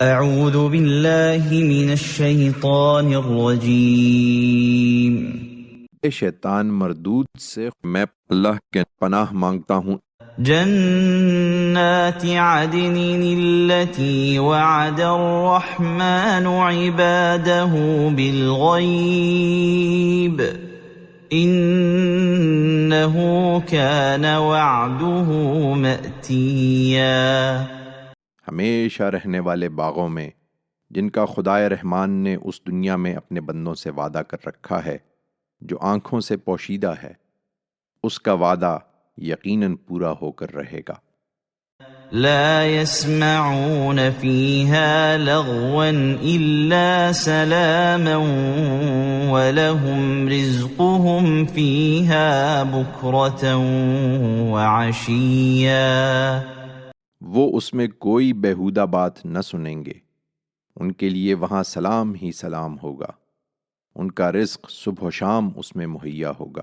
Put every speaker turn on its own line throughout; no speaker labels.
اعوذ باللہ من الشیطان الرجیم۔
شیطان مردود سے میں اللہ کے پناہ مانگتا ہوں۔
جنات عدن التي وعد الرحمن عباده بالغیب انه كان وعده مأتیا۔
ہمیشہ رہنے والے باغوں میں جن کا خدائے رحمان نے اس دنیا میں اپنے بندوں سے وعدہ کر رکھا ہے جو آنکھوں سے پوشیدہ ہے، اس کا وعدہ یقیناً پورا ہو کر رہے گا۔
لا يسمعون فيها لغوا إلا سلاما ولهم رزقهم فيها بكرة وعشيا۔
وہ اس میں کوئی بیہودہ بات نہ سنیں گے، ان کے لیے وہاں سلام ہی سلام ہوگا، ان کا رزق صبح و شام اس میں مہیا ہوگا۔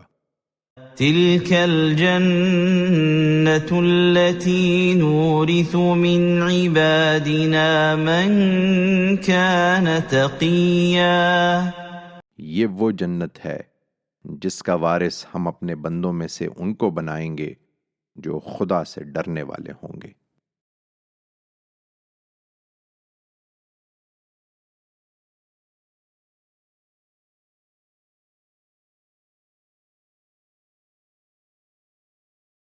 تلك الجنة التي نورث من عبادنا من كان تقيا۔
یہ وہ جنت ہے جس کا وارث ہم اپنے بندوں میں سے ان کو بنائیں گے جو خدا سے ڈرنے والے ہوں گے۔